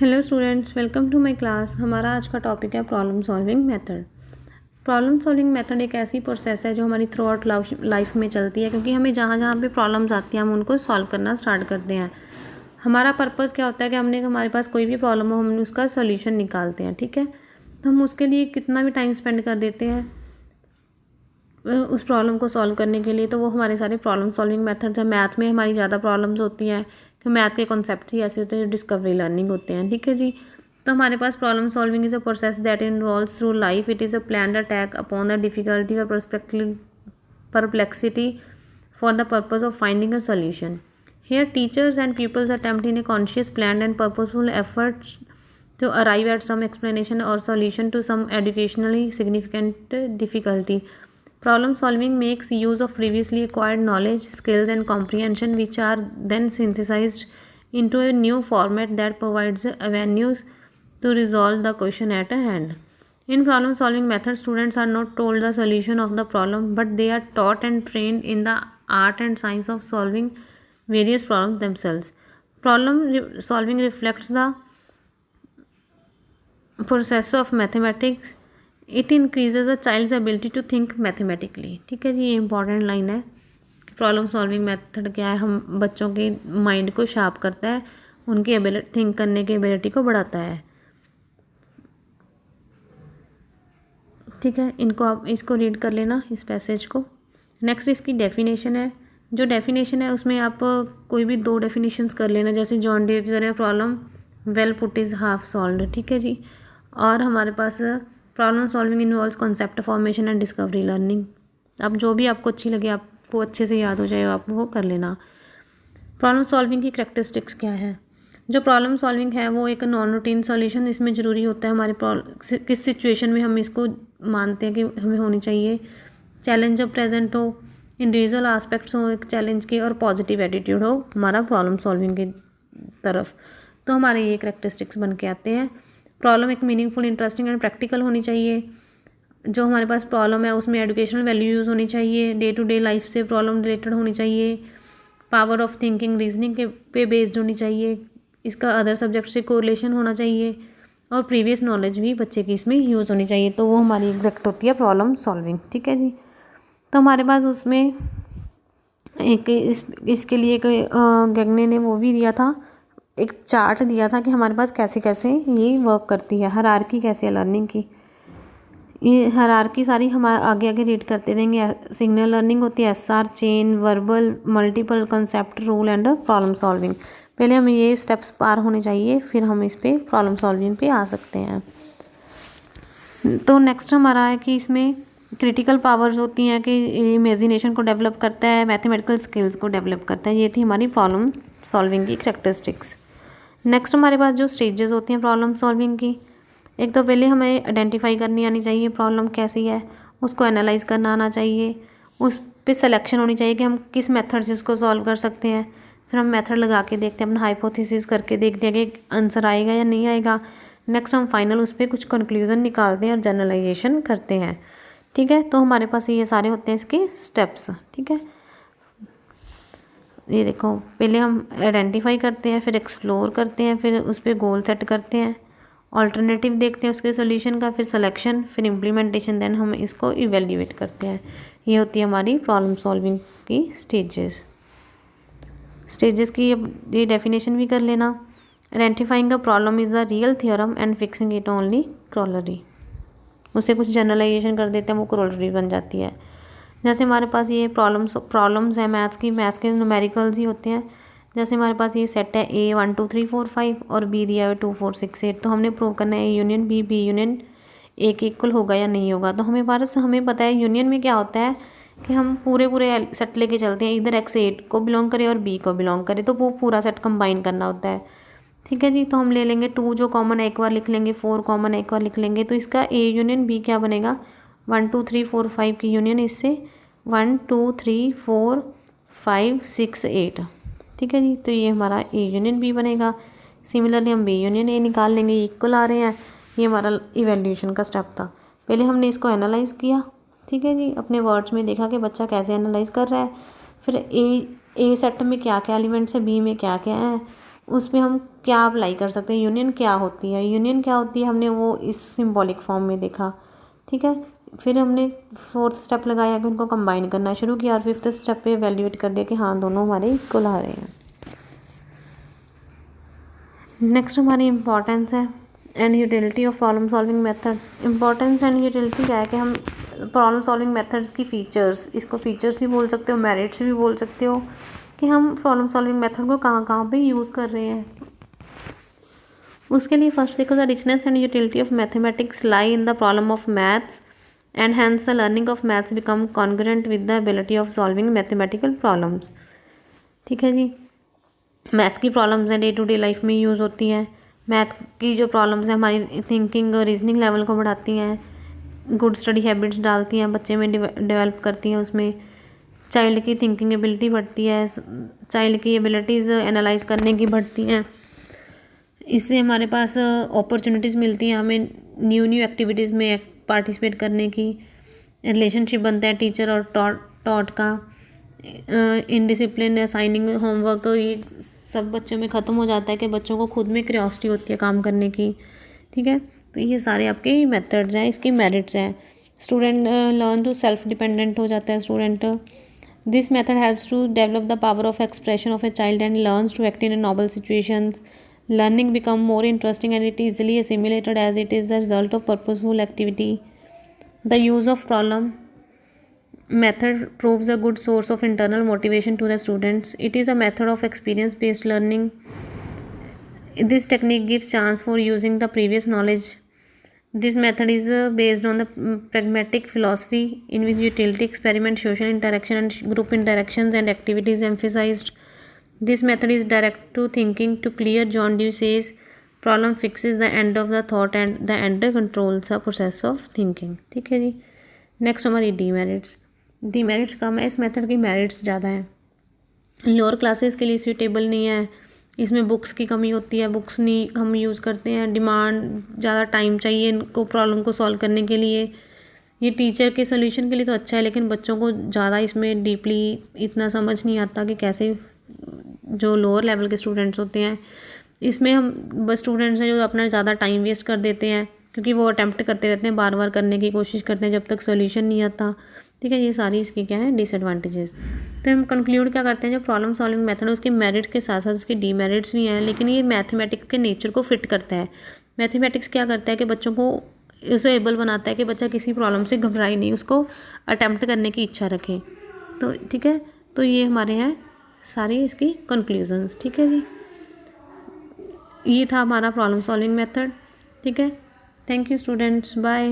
Hello students, welcome to my class. हमारा आज का टॉपिक है problem solving method. Problem solving method एक ऐसी प्रोसेस है जो हमारी थ्रू आउट लाइफ में चलती है, क्योंकि हमें जहाँ जहाँ पे प्रॉब्लम्स आती हैं हम उनको सॉल्व करना स्टार्ट करते हैं। हमारा पर्पस क्या होता है कि हमारे पास कोई भी प्रॉब्लम हो, हम उसका सोल्यूशन निकालते हैं। ठीक है, तो हम उसके लिए कितना भी टाइम स्पेंड कर देते हैं उस प्रॉब्लम को सॉल्व करने के लिए, तो वो हमारे सारे प्रॉब्लम सॉल्विंग मेथड्स हैं। मैथ में हमारी ज़्यादा प्रॉब्लम्स होती हैं कि मैथ के कॉन्सेप्ट ही ऐसे होते हैं जो डिस्कवरी लर्निंग होते हैं। ठीक है जी, तो हमारे पास problem solving is a process that involves through life. It is a planned attack upon the difficulty और perplexity for the purpose of finding a solution. Here, teachers and pupils attempt in a conscious, planned, and purposeful efforts to arrive at some explanation or solution to some educationally significant difficulty. Problem solving makes use of previously acquired knowledge, skills, and comprehension, which are then synthesized into a new format that provides avenues to resolve the question at hand. In problem solving method, students are not told the solution of the problem, but they are taught and trained in the art and science of solving various problems themselves. Solving reflects the process of mathematics. It increases a child's ability to think mathematically. ठीक है जी, ये important line है। Problem solving method क्या है, हम बच्चों के mind को शार्प करता है, उनकी एबिलिटी, थिंक करने की एबिलिटी को बढ़ाता है। ठीक है, इनको आप इसको रीड कर लेना, इस पैसेज को। नेक्स्ट इसकी डेफिनेशन है। जो डेफिनेशन है उसमें आप कोई भी दो डेफिनेशंस कर लेना, जैसे जॉन डे की करें problem well put is half solved. ठीक है जी, और हमारे पास problem solving involves concept formation and discovery learning. अब जो भी आपको अच्छी लगे, आपको अच्छे से याद हो जाए, आप वो कर लेना। प्रॉब्लम सॉल्विंग की करैक्टरिस्टिक्स क्या है। जो प्रॉब्लम सॉल्विंग है वो एक नॉन रूटीन सॉल्यूशन इसमें ज़रूरी होता है। हमारे किस सिचुएशन में हम इसको मानते हैं कि हमें होनी चाहिए। चैलेंज जब प्रेजेंट हो, इंडिविजुअल आस्पेक्ट्स हो एक चैलेंज के, और पॉजिटिव एटीट्यूड हो हमारा प्रॉब्लम सॉल्विंग की तरफ, तो हमारे ये करैक्टरिस्टिक्स बन के आते हैं। प्रॉब्लम एक मीनिंगफुल, इंटरेस्टिंग एंड प्रैक्टिकल होनी चाहिए। जो हमारे पास प्रॉब्लम है उसमें एजुकेशनल वैल्यू यूज़ होनी चाहिए। डे टू डे लाइफ से प्रॉब्लम रिलेटेड होनी चाहिए। पावर ऑफ थिंकिंग, रीजनिंग के पे बेस्ड होनी चाहिए। इसका अदर सब्जेक्ट से कोरिलेशन होना चाहिए, और प्रीवियस नॉलेज भी बच्चे की इसमें यूज़ होनी चाहिए। तो वो हमारी एग्जैक्ट होती है प्रॉब्लम सॉल्विंग। ठीक है जी, तो हमारे पास उसमें एक इसके लिए एक गगने ने वो भी दिया था, एक चार्ट दिया था कि हमारे पास कैसे कैसे ये वर्क करती है, हायरार्की कैसे है लर्निंग की। ये हायरार्की सारी हम आगे आगे रीड करते रहेंगे। सिग्नल लर्निंग होती है, SR, chain, verbal, multiple, concept, rule and problem solving. पहले हमें ये स्टेप्स पार होने चाहिए, फिर हम इस पे प्रॉब्लम सॉल्विंग पे आ सकते हैं। तो नेक्स्ट हमारा है कि इसमें क्रिटिकल पावर्स होती हैं कि इमेजिनेशन को डेवलप करता है, मैथमेटिकल स्किल्स को डेवलप करता है। ये थी हमारी प्रॉब्लम सॉल्विंग की करैक्टरिस्टिक्स। नेक्स्ट हमारे पास जो स्टेजेस होती हैं प्रॉब्लम सॉल्विंग की, एक तो पहले हमें आइडेंटिफाई करनी आनी चाहिए प्रॉब्लम कैसी है, उसको एनालाइज करना आना चाहिए, उस पे सिलेक्शन होनी चाहिए कि हम किस मेथड से उसको सॉल्व कर सकते हैं। फिर हम मेथड लगा के देखते हैं, अपना हाइपोथेसिस करके देखते हैं कि आंसर आएगा या नहीं आएगा। नेक्स्ट हम फाइनल उस पर कुछ कंक्लूजन निकालते हैं और जनरलाइजेशन करते हैं। ठीक है, तो हमारे पास ये सारे होते हैं इसके स्टेप्स। ठीक है, ये देखो, पहले हम आइडेंटिफाई करते हैं, फिर एक्सप्लोर करते हैं, फिर उस पर गोल सेट करते हैं, ऑल्टरनेटिव देखते हैं उसके सोल्यूशन का, फिर सिलेक्शन, फिर इम्प्लीमेंटेशन, देन हम इसको इवेल्यूएट करते हैं। ये होती है हमारी प्रॉब्लम सॉल्विंग की स्टेजेस की ये डेफिनेशन भी कर लेना। Identifying a problem is the real theorem and fixing it only corollary. उससे कुछ जनरलाइजेशन कर देते हैं, वो क्रोलरी बन जाती है। जैसे हमारे पास ये प्रॉब्लम्स हैं मैथ्स के न्यूमेरिकल्स ही होते हैं। जैसे हमारे पास ये सेट है A 1 2 3 4 5 और B दिया हुआ 2 4 6 8, तो हमने प्रूव करना है A union B, B union A के इक्वल होगा या नहीं होगा। तो हमें पता है यूनियन में क्या होता है कि हम पूरे सेट लेके चलते हैं, इधर X 8 को बिलोंग करे और B को बिलोंग करे, तो वो पूरा सेट कंबाइन करना होता है। ठीक है जी, तो हम ले लेंगे 2 जो कॉमन है एक बार लिख लेंगे, 4 कॉमन है एक बार लिख लेंगे, तो इसका A यूनियन B क्या बनेगा, 1 2 3 4 5 की यूनियन इससे 1 2 3 4 5 6 8। ठीक है जी, तो ये हमारा A यूनियन B बनेगा। सिमिलरली हम B यूनियन A निकाल लेंगे, इक्वल आ रहे हैं। ये हमारा इवैल्यूएशन का स्टेप था। पहले हमने इसको एनालाइज किया। ठीक है जी, अपने वर्ड्स में देखा कि बच्चा कैसे एनालाइज कर रहा है। फिर ए सेट में क्या क्या एलिमेंट्स है, B में क्या क्या है, उस पे हम क्या अप्लाई कर सकते हैं, यूनियन क्या होती है, यूनियन क्या होती है हमने वो इस सिंबॉलिक फॉर्म में देखा। ठीक है, फिर हमने फोर्थ स्टेप लगाया कि उनको कंबाइन करना शुरू किया, और फिफ्थ स्टेप पे एवेल्यूएट कर दिया कि हाँ दोनों हमारे इक्वल आ रहे हैं। नेक्स्ट हमारी इम्पॉर्टेंस है and utility of problem solving method. Importance and utility क्या है कि हम प्रॉब्लम सॉल्विंग मेथड्स की फ़ीचर्स, इसको फ़ीचर्स भी बोल सकते हो, मेरिट्स भी बोल सकते हो, कि हम प्रॉब्लम सॉल्विंग मेथड को कहाँ कहाँ पे यूज़ कर रहे हैं। उसके लिए फर्स्ट देखो, the richness and utility of mathematics lie in the problem of maths and hence the learning of maths become congruent with the ability of solving mathematical problems. ठीक है जी, मैथ्स की प्रॉब्लम्स हैं डे टू डे लाइफ में use होती हैं। Math की जो प्रॉब्लम्स हैं हमारी थिंकिंग और रीजनिंग लेवल को बढ़ाती हैं, गुड स्टडी हैबिट्स डालती हैं बच्चे में, डेवलप करती हैं, उसमें चाइल्ड की थिंकिंग एबिलिटी बढ़ती है, चाइल्ड की एबिलिटीज़ एनालाइज करने की बढ़ती हैं। इससे हमारे पास अपॉर्चुनिटीज़ मिलती हैं हमें न्यू एक्टिविटीज़ में पार्टिसिपेट करने की, रिलेशनशिप बनता है टीचर और टॉट का, इनडिसिप्लिन असाइनिंग होमवर्क, ये सब बच्चों में ख़त्म हो जाता है कि बच्चों को खुद में क्यूरियोसिटी होती है काम करने की। ठीक है, तो ये सारे आपके मेथड्स हैं, इसकी मेरिट्स हैं। Student learn to self dependent हो जाता है student. This method helps to develop the power of expression of a child and learns to act in novel situations. Learning become more interesting and it easily assimilated as it is the result of purposeful activity. The use of problem method proves a good source of internal motivation to the students. It is a method of experience-based learning. This technique gives chance for using the previous knowledge. This method is based on the pragmatic philosophy in which utility, experiment, social interaction, and group interactions and activities emphasized. This method is direct to thinking. To clear, John Dewey says, problem fixes the end of the thought and the end controls the process of thinking. ठीक है जी। Next हमारी demerits. Demerits कम है, इस method की merits ज़्यादा है। Lower classes के लिए सूटेबल नहीं है, इसमें बुक्स की कमी होती है, बुक्स नहीं हम यूज़ करते हैं, डिमांड ज़्यादा टाइम चाहिए इनको प्रॉब्लम को सॉल्व करने के लिए। ये टीचर के सोल्यूशन के लिए तो अच्छा है, लेकिन बच्चों को ज़्यादा इसमें डीपली इतना समझ नहीं आता कि कैसे, जो लोअर लेवल के स्टूडेंट्स होते हैं इसमें हम बस स्टूडेंट्स हैं जो अपना ज़्यादा टाइम वेस्ट कर देते हैं, क्योंकि वो अटैम्प्ट करते रहते हैं, बार बार करने की कोशिश करते हैं जब तक सोल्यूशन नहीं आता। ठीक है, ये सारी इसकी क्या है डिसएडवांटेजेस। तो हम कंक्लूड क्या करते हैं, जो प्रॉब्लम सॉल्विंग मेथड है उसके मेरिट्स के साथ साथ उसके डीमेरिट्स भी हैं, लेकिन ये मैथमेटिक्स के नेचर को फिट करता है। मैथमेटिक्स क्या करता है कि बच्चों को उसे एबल बनाता है कि बच्चा किसी प्रॉब्लम से घबराए नहीं, उसको अटैम्प्ट करने की इच्छा रखे। तो ठीक है, तो ये हमारे हैं सारी इसकी कंक्लूजन्स। ठीक है जी, ये था हमारा प्रॉब्लम सॉल्विंग मेथड। ठीक है, थैंक यू स्टूडेंट्स, बाय।